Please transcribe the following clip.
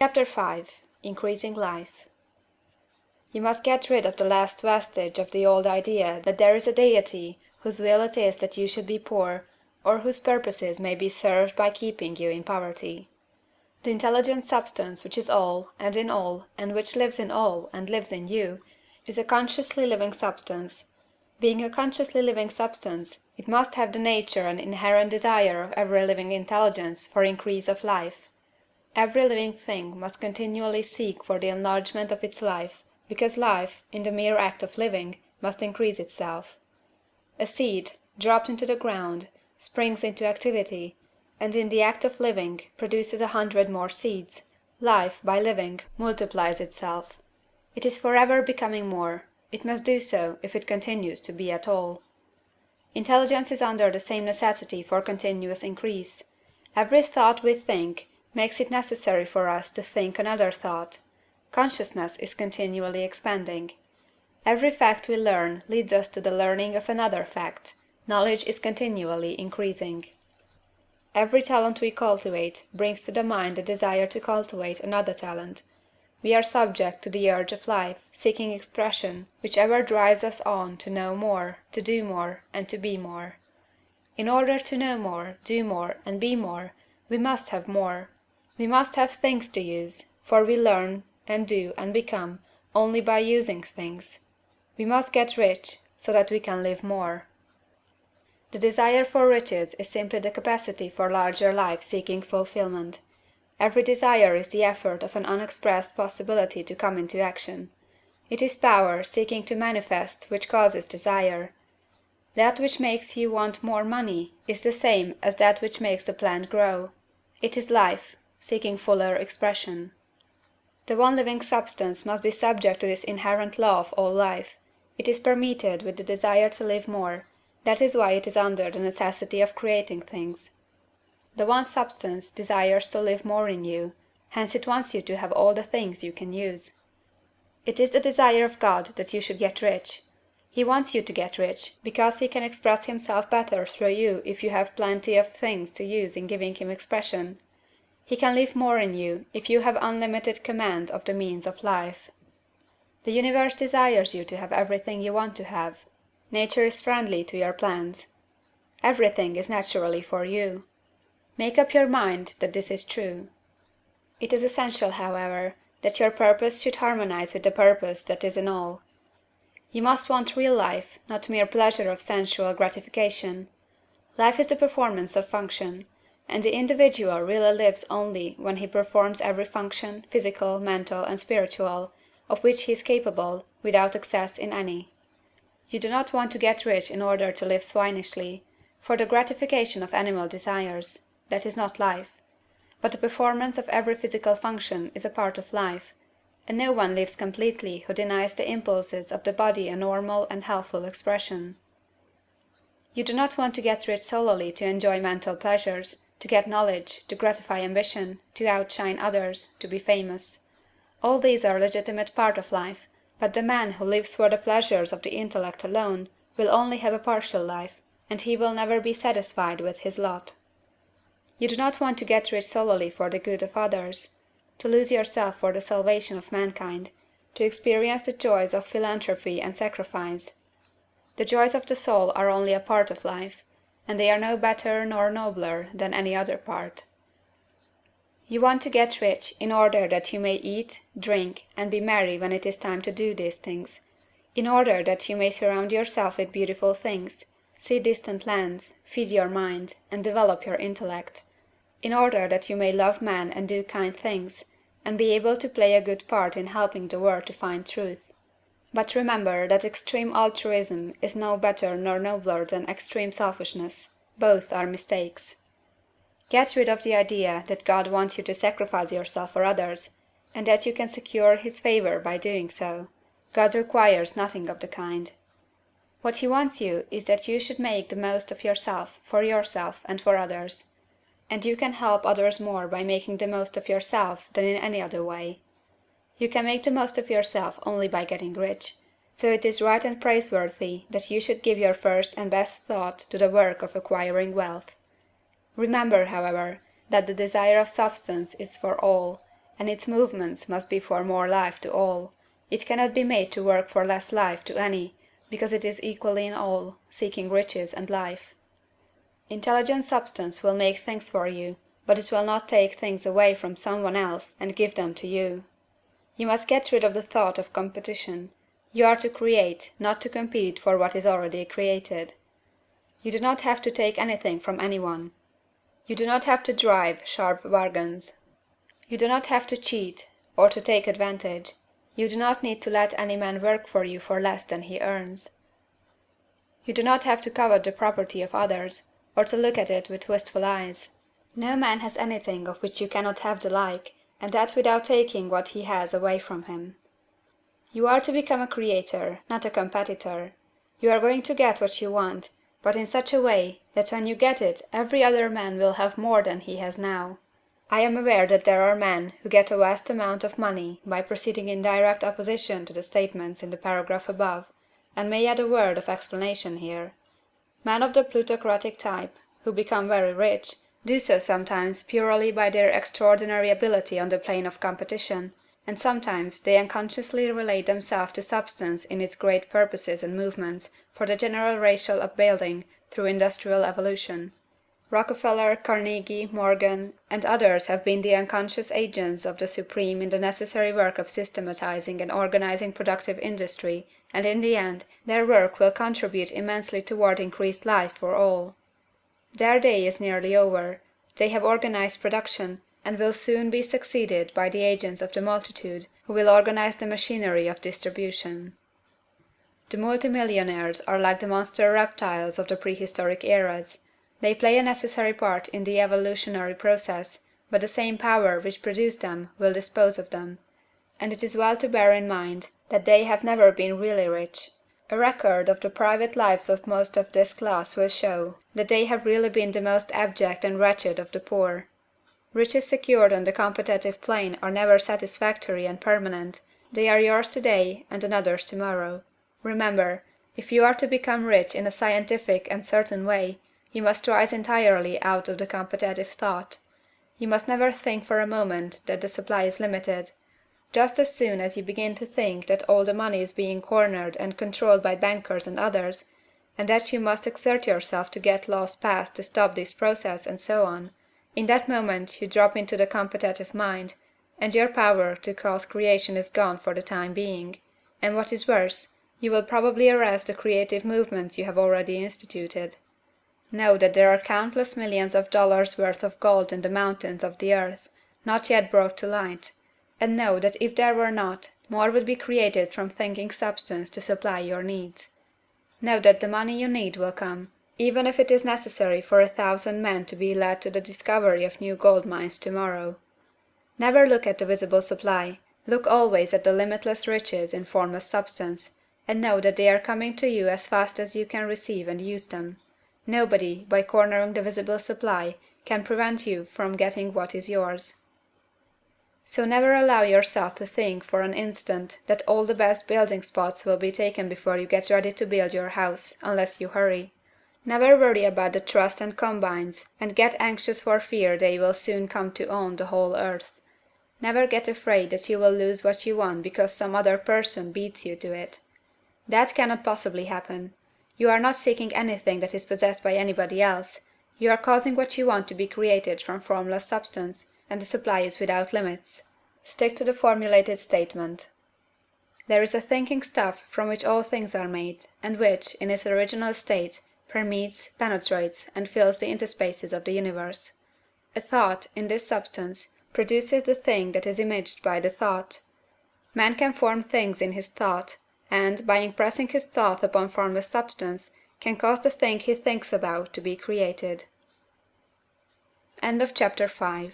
Chapter 5. Increasing Life. You must get rid of the last vestige of the old idea that there is a Deity whose will it is that you should be poor, or whose purposes may be served by keeping you in poverty. The intelligent substance which is all, and in all, and which lives in all, and lives in you, is a consciously living substance. Being a consciously living substance, it must have the nature and inherent desire of every living intelligence for increase of life. Every living thing must continually seek for the enlargement of its life, because life, in the mere act of living, must increase itself. A seed, dropped into the ground, springs into activity, and in the act of living produces 100 more seeds. Life, by living, multiplies itself. It is forever becoming more. It must do so if it continues to be at all. Intelligence is under the same necessity for continuous increase. Every thought we think makes it necessary for us to think another thought. Consciousness is continually expanding. Every fact we learn leads us to the learning of another fact. Knowledge is continually increasing. Every talent we cultivate brings to the mind the desire to cultivate another talent. We are subject to the urge of life, seeking expression, which ever drives us on to know more, to do more, and to be more. In order to know more, do more, and be more, we must have more. We must have things to use, for we learn, and do, and become, only by using things. We must get rich, so that we can live more. The desire for riches is simply the capacity for larger life seeking fulfillment. Every desire is the effort of an unexpressed possibility to come into action. It is power seeking to manifest which causes desire. That which makes you want more money is the same as that which makes the plant grow. It is life, seeking fuller expression. The one living substance must be subject to this inherent law of all life. It is permeated with the desire to live more. That is why it is under the necessity of creating things. The one substance desires to live more in you, hence it wants you to have all the things you can use. It is the desire of God that you should get rich. He wants you to get rich, because he can express himself better through you if you have plenty of things to use in giving him expression. He can live more in you if you have unlimited command of the means of life. The universe desires you to have everything you want to have. Nature is friendly to your plans. Everything is naturally for you. Make up your mind that this is true. It is essential, however, that your purpose should harmonize with the purpose that is in all. You must want real life, not mere pleasure of sensual gratification. Life is the performance of function, and the individual really lives only when he performs every function, physical, mental, and spiritual, of which he is capable, without excess in any. You do not want to get rich in order to live swinishly, for the gratification of animal desires. That is not life. But the performance of every physical function is a part of life, and no one lives completely who denies the impulses of the body a normal and healthful expression. You do not want to get rich solely to enjoy mental pleasures, to get knowledge, to gratify ambition, to outshine others, to be famous. All these are legitimate part of life, but the man who lives for the pleasures of the intellect alone will only have a partial life, and he will never be satisfied with his lot. You do not want to get rich solely for the good of others, to lose yourself for the salvation of mankind, to experience the joys of philanthropy and sacrifice. The joys of the soul are only a part of life, and they are no better nor nobler than any other part. You want to get rich in order that you may eat, drink, and be merry when it is time to do these things, in order that you may surround yourself with beautiful things, see distant lands, feed your mind, and develop your intellect, in order that you may love man and do kind things, and be able to play a good part in helping the world to find truth. But remember that extreme altruism is no better nor nobler than extreme selfishness. Both are mistakes. Get rid of the idea that God wants you to sacrifice yourself for others, and that you can secure his favor by doing so. God requires nothing of the kind. What he wants you is that you should make the most of yourself, for yourself, and for others. And you can help others more by making the most of yourself than in any other way. You can make the most of yourself only by getting rich, so it is right and praiseworthy that you should give your first and best thought to the work of acquiring wealth. Remember, however, that the desire of substance is for all, and its movements must be for more life to all. It cannot be made to work for less life to any, because it is equally in all, seeking riches and life. Intelligent substance will make things for you, but it will not take things away from some one else and give them to you. You must get rid of the thought of competition. You are to create, not to compete for what is already created. You do not have to take anything from anyone. You do not have to drive sharp bargains. You do not have to cheat, or to take advantage. You do not need to let any man work for you for less than he earns. You do not have to covet the property of others, or to look at it with wistful eyes. No man has anything of which you cannot have the like, and that without taking what he has away from him. You are to become a creator, not a competitor. You are going to get what you want, but in such a way that when you get it every other man will have more than he has now. I am aware that there are men who get a vast amount of money by proceeding in direct opposition to the statements in the paragraph above, and may add a word of explanation here. Men of the plutocratic type, who become very rich, do so sometimes purely by their extraordinary ability on the plane of competition, and sometimes they unconsciously relate themselves to substance in its great purposes and movements for the general racial upbuilding through industrial evolution. Rockefeller, Carnegie, Morgan, and others have been the unconscious agents of the supreme in the necessary work of systematizing and organizing productive industry, and in the end their work will contribute immensely toward increased life for all. Their day is nearly over. They have organized production, and will soon be succeeded by the agents of the multitude who will organize the machinery of distribution. The multimillionaires are like the monster reptiles of the prehistoric eras. They play a necessary part in the evolutionary process, but the same power which produced them will dispose of them. And it is well to bear in mind that they have never been really rich. A record of the private lives of most of this class will show that they have really been the most abject and wretched of the poor. Riches secured on the competitive plane are never satisfactory and permanent. They are yours today and another's tomorrow. Remember, if you are to become rich in a scientific and certain way, you must rise entirely out of the competitive thought. You must never think for a moment that the supply is limited. Just as soon as you begin to think that all the money is being cornered and controlled by bankers and others, and that you must exert yourself to get laws passed to stop this process and so on, in that moment you drop into the competitive mind, and your power to cause creation is gone for the time being, and what is worse, you will probably arrest the creative movements you have already instituted. Know that there are countless millions of dollars worth of gold in the mountains of the earth, not yet brought to light, and know that if there were not, more would be created from thinking substance to supply your needs. Know that the money you need will come, even if it is necessary for 1,000 men to be led to the discovery of new gold mines tomorrow. Never look at the visible supply, look always at the limitless riches in formless substance, and know that they are coming to you as fast as you can receive and use them. Nobody, by cornering the visible supply, can prevent you from getting what is yours. So never allow yourself to think for an instant that all the best building spots will be taken before you get ready to build your house, unless you hurry. Never worry about the trusts and combines, and get anxious for fear they will soon come to own the whole earth. Never get afraid that you will lose what you want because some other person beats you to it. That cannot possibly happen. You are not seeking anything that is possessed by anybody else. You are causing what you want to be created from formless substance, and the supply is without limits. Stick to the formulated statement. There is a thinking stuff from which all things are made, and which, in its original state, permeates, penetrates, and fills the interspaces of the universe. A thought, in this substance, produces the thing that is imaged by the thought. Man can form things in his thought, and, by impressing his thought upon formless substance, can cause the thing he thinks about to be created. End of chapter 5.